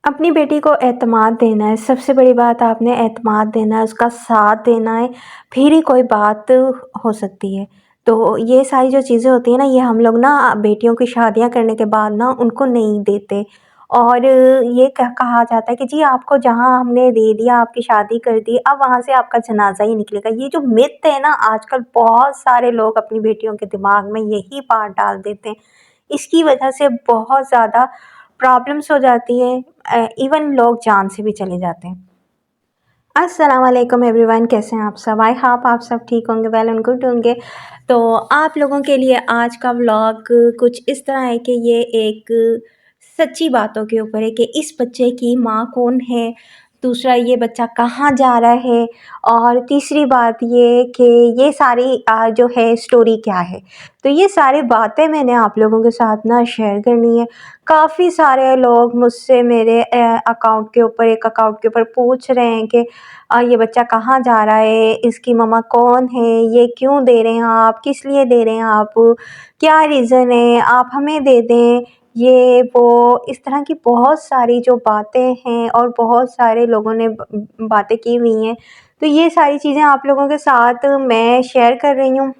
अपनी बेटी को एतमाद देना है, सबसे बड़ी बात आपने एतमाद देना है, उसका साथ देना है, फिर ही कोई बात हो सकती है। तो ये सारी जो चीज़ें होती हैं ना, ये हम लोग ना बेटियों की शादियाँ करने के बाद ना उनको नहीं देते। और ये कहा जाता है कि जी आपको जहाँ हमने दे दिया, आपकी शादी कर दी, अब वहाँ से आपका जनाज़ा ही निकलेगा। ये जो मिथ है ना, आजकल बहुत सारे लोग अपनी बेटियों के दिमाग में यही बात डाल देते हैं। इसकी वजह से बहुत ज़्यादा प्रॉब्लम्स हो जाती हैं, इवन लोग जान से भी चले जाते हैं। अस्सलाम वालेकुम एवरीवन, कैसे हैं आप सब? आई होप आप सब ठीक होंगे, वेल एंड गुड होंगे। तो आप लोगों के लिए आज का व्लॉग कुछ इस तरह है कि ये एक सच्ची बातों के ऊपर है कि इस बच्चे की माँ कौन है, दूसरा ये बच्चा कहाँ जा रहा है, और तीसरी बात ये कि ये सारी जो है स्टोरी क्या है। तो ये सारी बातें मैंने आप लोगों के साथ ना शेयर करनी है। काफ़ी सारे लोग मुझसे मेरे अकाउंट के ऊपर एक अकाउंट के ऊपर पूछ रहे हैं कि ये बच्चा कहाँ जा रहा है, इसकी मम्मा कौन है, ये क्यों दे रहे हैं आप, किस लिए दे रहे हैं आप, क्या रीज़न है, आप हमें दे दें, ये वो, इस तरह की बहुत सारी जो बातें हैं और बहुत सारे लोगों ने बातें की हुई हैं। तो ये सारी चीज़ें आप लोगों के साथ मैं शेयर कर रही हूँ।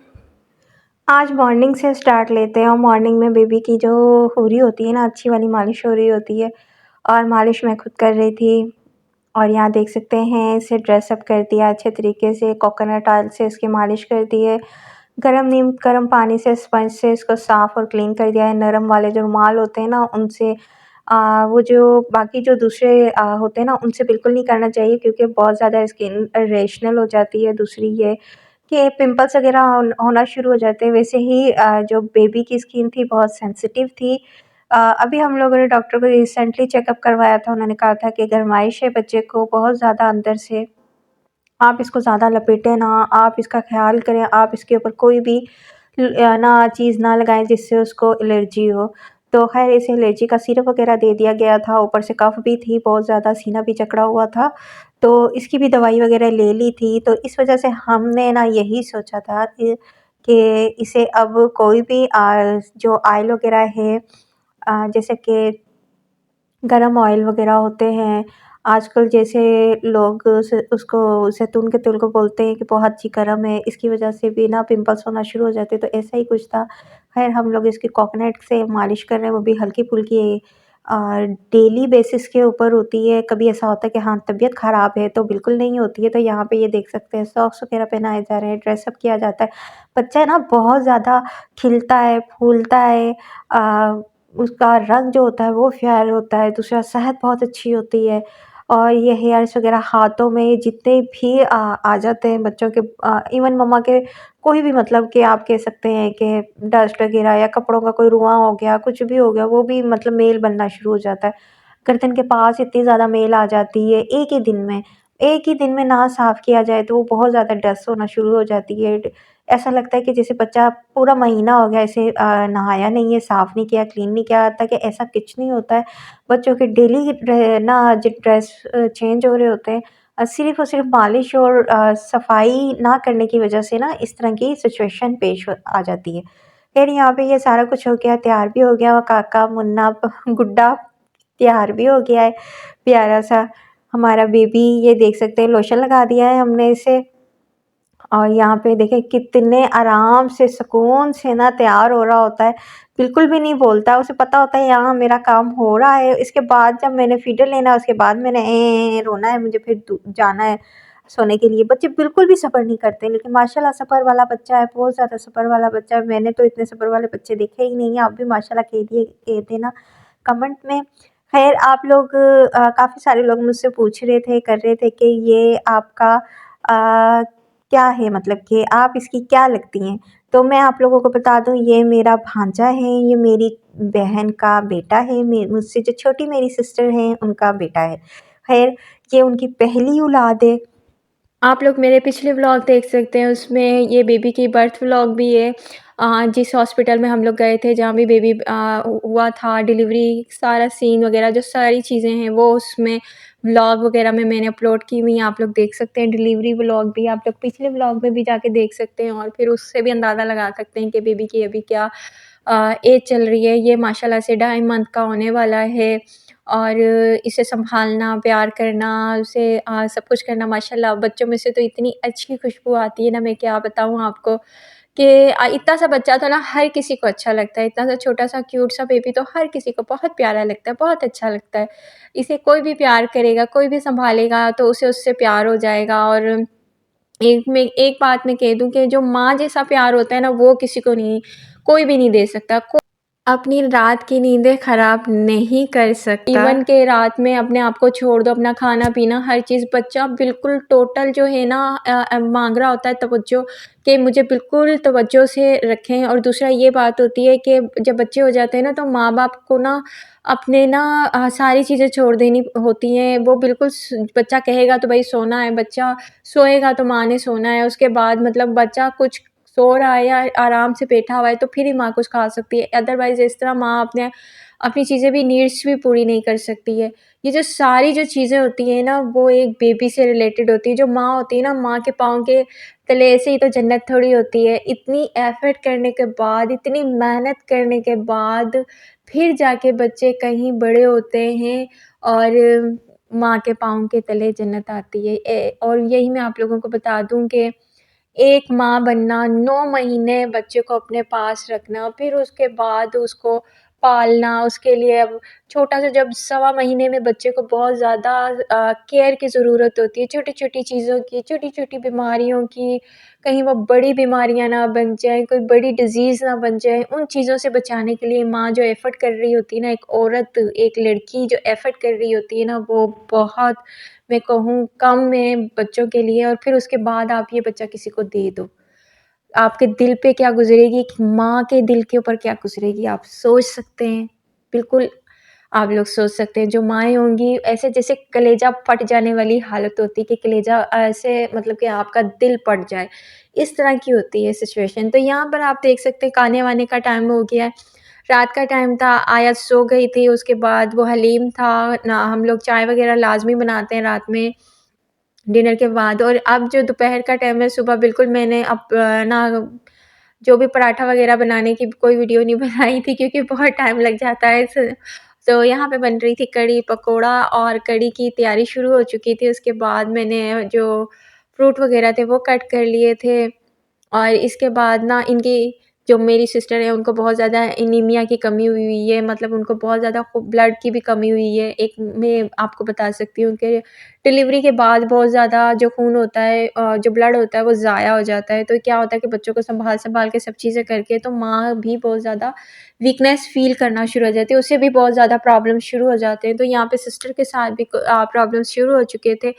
आज मॉर्निंग से स्टार्ट लेते हैं, और मॉर्निंग में बेबी की जो हो रही होती है ना, अच्छी वाली मालिश हो रही होती है, और मालिश मैं खुद कर रही थी। और यहाँ देख सकते हैं इसे ड्रेसअप कर दिया अच्छे तरीके से, कोकोनट ऑयल से इसकी मालिश कर दी है, गर्म पानी से स्पंज से इसको साफ़ और क्लीन कर दिया है। नरम वाले जो रुमाल होते हैं ना उनसे, वो जो बाकी जो दूसरे होते हैं ना उनसे बिल्कुल नहीं करना चाहिए, क्योंकि बहुत ज़्यादा स्किन रेशनल हो जाती है। दूसरी ये कि पिंपल्स वगैरह होना शुरू हो जाते हैं। वैसे ही जो बेबी की स्किन थी बहुत सेंसिटिव थी। अभी हम लोगों ने डॉक्टर को रिसेंटली चेकअप करवाया था, उन्होंने कहा था कि गर्माइश है बच्चे को बहुत ज़्यादा अंदर से, आप इसको ज़्यादा लपेटें ना, आप इसका ख़्याल करें, आप इसके ऊपर कोई भी ना चीज़ ना लगाएँ जिससे उसको एलर्जी हो। तो ख़ैर इसे एलर्जी का सिरप वग़ैरह दे दिया गया था, ऊपर से कफ़ भी थी, बहुत ज़्यादा सीना भी जकड़ा हुआ था, तो इसकी भी दवाई वग़ैरह ले ली थी। तो इस वजह से हमने ना यही सोचा था कि इसे अब कोई भी जो ऑयल वग़ैरह है, जैसे कि गरम ऑयल वग़ैरह होते हैं, आजकल जैसे लोग उसको ज़ैतून के तेल को बोलते हैं कि बहुत ही गरम है, इसकी वजह से भी ना पिंपल्स होना शुरू हो जाते हैं, तो ऐसा ही कुछ था। ख़ैर हम लोग इसकी कोकोनट से मालिश कर रहे हैं, वो भी हल्की-फुल्की, डेली बेसिस के ऊपर होती है। कभी ऐसा होता है कि हाँ, तबीयत ख़राब है तो बिल्कुल नहीं होती है, तो यहाँ पे ये देख सकते हैं सॉक्स वग़ैरह पहनाए जा रहे हैं, ड्रेसअप किया जाता है। बच्चा है ना बहुत ज़्यादा खिलता है, फूलता है, अ, उसका रंग जो होता है वो फेयर होता है, दूसरा सेहत बहुत अच्छी होती है। और ये हेयर्स वग़ैरह हाथों में जितने भी आ जाते हैं बच्चों के, इवन मम्मा के कोई भी, मतलब कि आप कह सकते हैं कि डस्ट वग़ैरह या कपड़ों का कोई रुआँ हो गया, कुछ भी हो गया, वो भी मतलब मेल बनना शुरू हो जाता है। गर्दन के पास इतनी ज़्यादा मेल आ जाती है एक ही दिन में। एक ही दिन में ना साफ़ किया जाए तो वो बहुत ज़्यादा डस्ट होना शुरू हो जाती है। ऐसा लगता है कि जैसे बच्चा पूरा महीना हो गया इसे नहाया नहीं है, साफ़ नहीं किया, क्लीन नहीं किया, ताकि ऐसा कुछ नहीं होता है। बच्चों के डेली ना जो ड्रेस चेंज हो रहे होते हैं, सिर्फ़ और सिर्फ़ मालिश और सफाई ना करने की वजह से ना इस तरह की सिचुएशन पेश आ जाती है। ख़ैर यहाँ पे ये सारा कुछ हो गया, तैयार भी हो गया, और काका, मुन्ना, गुड्डा तैयार भी हो गया है, प्यारा-सा हमारा बेबी। ये देख सकते हैं लोशन लगा दिया है हमने इसे, और यहाँ पे देखें कितने आराम से सुकून से ना तैयार हो रहा होता है, बिल्कुल भी नहीं बोलता, उसे पता होता है यहाँ मेरा काम हो रहा है। इसके बाद जब मैंने फीडर लेना है उसके बाद मैंने रोना है, मुझे फिर जाना है सोने के लिए। बच्चे बिल्कुल भी सब्र नहीं करते, लेकिन माशाल्लाह सब्र वाला बच्चा है, बहुत ज़्यादा सब्र वाला बच्चा है। मैंने तो इतने सब्र वाले बच्चे देखे ही नहीं हैं। आप भी माशाल्लाह कह देना कमेंट में। खैर आप लोग, काफ़ी सारे लोग मुझसे पूछ रहे थे, कर रहे थे कि ये आपका क्या है, मतलब कि आप इसकी क्या लगती हैं? तो मैं आप लोगों को बता दूँ, ये मेरा भांजा है, ये मेरी बहन का बेटा है, मुझसे जो छोटी मेरी सिस्टर हैं उनका बेटा है। ख़ैर ये उनकी पहली औलाद है। आप लोग मेरे पिछले व्लॉग देख सकते हैं, उसमें ये बेबी की बर्थ व्लॉग भी है। जिस हॉस्पिटल में हम लोग गए थे, जहाँ भी बेबी हुआ था, डिलीवरी सारा सीन वगैरह जो सारी चीज़ें हैं वो उसमें व्लॉग वगैरह में मैंने अपलोड की हुई हैं, आप लोग देख सकते हैं। डिलीवरी व्लॉग भी आप लोग पिछले व्लॉग में भी जाके देख सकते हैं, और फिर उससे भी अंदाज़ा लगा सकते हैं कि बेबी की अभी क्या एज चल रही है। ये माशाल्लाह से 2.5 मंथ का होने वाला है, और इसे सँभालना, प्यार करना, उसे सब कुछ करना माशाल्लाह बच्चों में से तो इतनी अच्छी खुशबू आती है ना मैं क्या बताऊँ आपको कि इतना सा बच्चा तो ना हर किसी को अच्छा लगता है, इतना सा छोटा-सा क्यूट सा बेबी तो हर किसी को बहुत प्यारा लगता है, बहुत अच्छा लगता है। इसे कोई भी प्यार करेगा, कोई भी सँभालेगा तो उसे उससे प्यार हो जाएगा और एक बात मैं कह दूँ कि जो माँ जैसा प्यार होता है ना वो किसी को नहीं कोई भी नहीं दे सकता। अपनी रात की नींदें ख़राब नहीं कर सकता। इवन के रात में अपने आप को छोड़ दो, अपना खाना-पीना हर चीज़ बच्चा बिल्कुल टोटल जो है ना माँग रहा होता है तवज्जो कि मुझे बिल्कुल तवज्जो से रखें और दूसरा ये बात होती है कि जब बच्चे हो जाते हैं ना तो माँ-बाप को ना अपने ना सारी चीज़ें छोड़ देनी होती हैं। वो बिल्कुल बच्चा कहेगा तो भई सोना है, बच्चा सोएगा तो माँ ने सोना है, उसके बाद मतलब बच्चा कुछ सो रहा है या आराम से बैठा हुआ है तो फिर ही माँ कुछ खा सकती है। अदरवाइज़ इस तरह माँ अपनी चीज़ें भी नीड्स भी पूरी नहीं कर सकती है। ये जो सारी जो चीज़ें होती हैं ना वो एक बेबी से रिलेटेड होती है। जो माँ होती है ना माँ के पाँव के तले ऐसे ही तो जन्नत थोड़ी होती है। इतनी एफ़र्ट करने के बाद, इतनी मेहनत करने के बाद फिर जाके बच्चे कहीं बड़े होते हैं और माँ के पाँव के तले जन्नत आती है। और यही मैं आप लोगों को बता दूँ कि एक माँ बनना, 9 महीने बच्चे को अपने पास रखना, फिर उसके बाद उसको पालना, उसके लिए अब छोटा-सा जब सवा महीने में बच्चे को बहुत ज़्यादा केयर की ज़रूरत होती है, छोटी-छोटी चीज़ों की, छोटी-छोटी बीमारियों की, कहीं वो बड़ी बीमारियाँ ना बन जाएँ, कोई बड़ी डिज़ीज़ ना बन जाए, उन चीज़ों से बचाने के लिए माँ जो एफ़र्ट कर रही होती है ना, एक औरत, एक लड़की जो एफ़र्ट कर रही होती है ना, वो बहुत मैं कहूँ कम में बच्चों के लिए और फिर उसके बाद आप ये बच्चा किसी को दे दो। आपके दिल पे क्या गुज़रेगी, एक माँ के दिल के ऊपर क्या गुज़रेगी आप सोच सकते हैं। बिल्कुल आप लोग सोच सकते हैं जो माएँ होंगी ऐसे जैसे कलेजा फट जाने वाली हालत होती है कि कलेजा ऐसे मतलब कि आपका दिल फट जाए, इस तरह की होती है सिचुएशन। तो यहाँ पर आप देख सकते हैं खाने-वाने का टाइम हो गया है। रात का टाइम था, आयत सो गई थी, उसके बाद वो हलीम था, ना हम लोग चाय वग़ैरह लाज़मी बनाते हैं रात में। डिनर के बाद और अब जो दोपहर का टाइम है सुबह बिल्कुल मैंने ना जो भी पराठा वग़ैरह बनाने की कोई वीडियो नहीं बनाई थी क्योंकि बहुत टाइम लग जाता है तो यहाँ पे बन रही थी कढ़ी पकोड़ा और कढ़ी की तैयारी शुरू हो चुकी थी। उसके बाद मैंने जो फ्रूट वग़ैरह थे वो कट कर लिए थे और इसके बाद ना इनकी जो मेरी सिस्टर है उनको बहुत ज़्यादा एनीमिया की कमी हुई हुई है मतलब उनको बहुत ज़्यादा ब्लड की भी कमी हुई है। एक मैं आपको बता सकती हूँ कि डिलीवरी के बाद बहुत ज़्यादा जो खून होता है जो ब्लड होता है वो ज़ाया हो जाता है। तो क्या होता है कि बच्चों को सँभाल-सँभाल के सब चीज़ें करके तो माँ भी बहुत ज़्यादा वीकनेस फ़ील करना शुरू हो जाती है, उसे भी बहुत ज़्यादा प्रॉब्लम शुरू हो जाते हैं। तो यहाँ पे सिस्टर के साथ भी प्रॉब्लम्स शुरू हो चुके थे।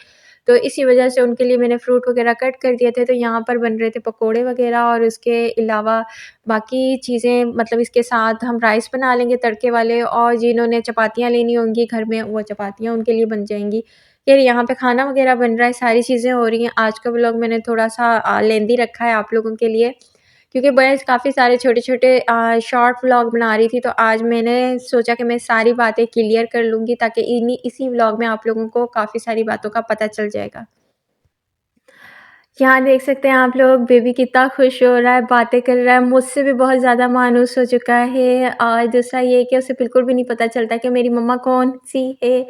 तो इसी वजह से उनके लिए मैंने फ्रूट वग़ैरह कट कर दिए थे, तो यहाँ पर बन रहे थे पकोड़े वग़ैरह और उसके अलावा बाकी चीज़ें मतलब इसके साथ हम राइस बना लेंगे तड़के वाले और जिन्होंने चपातियाँ लेनी होंगी घर में, वो चपातियाँ उनके लिए बन जाएँगी। फिर यहाँ पे खाना वग़ैरह बन रहा है, सारी चीज़ें हो रही हैं। आज का व्लॉग मैंने थोड़ा-सा लेंदी रखा है आप लोगों के लिए क्योंकि मैं काफ़ी सारे छोटे-छोटे शॉर्ट व्लॉग बना रही थी, तो आज मैंने सोचा कि मैं सारी बातें क्लियर कर लूँगी ताकि इसी व्लॉग में आप लोगों को काफ़ी सारी बातों का पता चल जाएगा। यहाँ देख सकते हैं आप लोग बेबी कितना खुश हो रहा है, बातें कर रहा है, मुझसे भी बहुत ज़्यादा मायूस हो चुका है और दूसरा ये कि उसे बिल्कुल भी नहीं पता चलता कि मेरी मम्मा कौन-सी है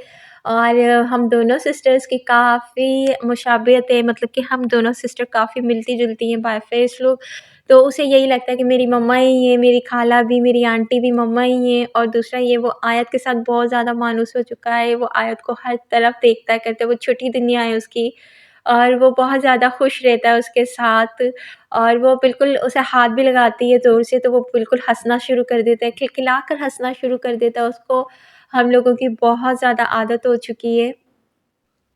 और हम दोनों सिस्टर्स की काफ़ी मुशाबियत है मतलब कि हम दोनों सिस्टर काफ़ी मिलती-जुलती हैं बाय फेस लुक। तो उसे यही लगता है कि मेरी मम्मा ही है, मेरी खाला भी, मेरी आंटी भी मम्मा ही हैं और दूसरा ये वो आयत के साथ बहुत ज़्यादा मायूस हो चुका है, वो आयत को हर तरफ देखता है करता है, वो छोटी दुनिया है उसकी। और वो बहुत ज़्यादा खुश रहता है उसके साथ और वो बिल्कुल उसे हाथ भी लगाती है ज़ोर से तो वो बिल्कुल हँसना शुरू कर देता है, खिलखिलाकर हँसना शुरू कर देता है, उसको हम लोगों की बहुत ज़्यादा आदत हो चुकी है।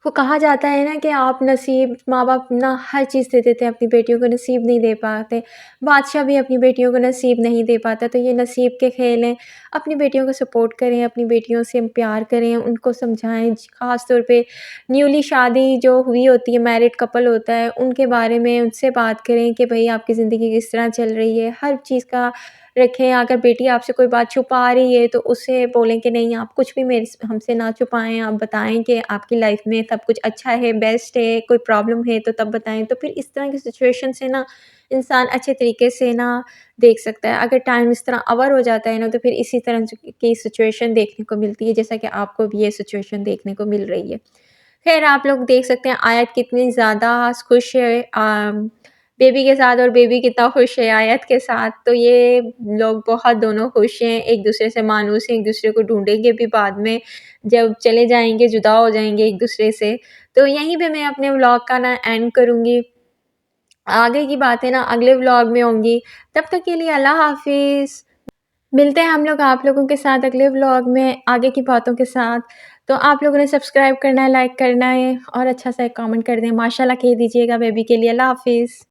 वो कहा जाता है ना कि आप नसीब माँ-बाप ना हर चीज़ दे देते हैं, अपनी बेटियों को नसीब नहीं दे पाते। बादशाह भी अपनी बेटियों को नसीब नहीं दे पाता, तो ये नसीब के खेल हैं। अपनी बेटियों को सपोर्ट करें, अपनी बेटियों से प्यार करें, उनको समझाएँ। ख़ास तौर पे न्यूली शादी जो हुई होती है, मैरिड कपल होता है, उनके बारे में उनसे बात करें कि भई आपकी ज़िंदगी किस तरह चल रही है। हर चीज़ का रखें। अगर बेटी आपसे कोई बात छुपा रही है तो उसे बोलें कि नहीं, आप कुछ भी मेरे से हमसे ना छुपाएँ, आप बताएँ कि आपकी लाइफ़ में सब कुछ अच्छा है, बेस्ट है, कोई प्रॉब्लम है तो तब बताएँ। तो फिर इस तरह की सिचुएशन से ना इंसान अच्छे तरीके से ना देख सकता है। अगर टाइम इस तरह ओवर हो जाता है ना, तो फिर इसी तरह की सिचुएशन देखने को मिलती है, जैसा कि आपको भी ये सिचुएशन देखने को मिल रही है। ख़ैर, आप लोग देख सकते हैं आयत कितनी ज़्यादा खुश है बेबी के साथ, और बेबी कितना खुश है आयत के साथ। तो ये लोग बहुत दोनों खुश हैं, एक-दूसरे से मायूस हैं, एक-दूसरे को ढूँढेंगे भी बाद में, जब चले जाएँगे, जुदा हो जाएँगे एक-दूसरे से। तो यहीं पे मैं अपने व्लॉग का ना एंड करूँगी। आगे की बातें ना अगले व्लॉग में होंगी। तब तक के लिए अल्लाह हाफ़िज़। मिलते हैं हम लोग आप लोगों के साथ अगले व्लॉग में आगे की बातों के साथ। तो आप लोगों ने सब्सक्राइब करना है, लाइक करना है और अच्छा-सा एक कमेंट कर दें। माशाल्लाह कह दीजिएगा बेबी के लिए। अल्लाह हाफ़िज़।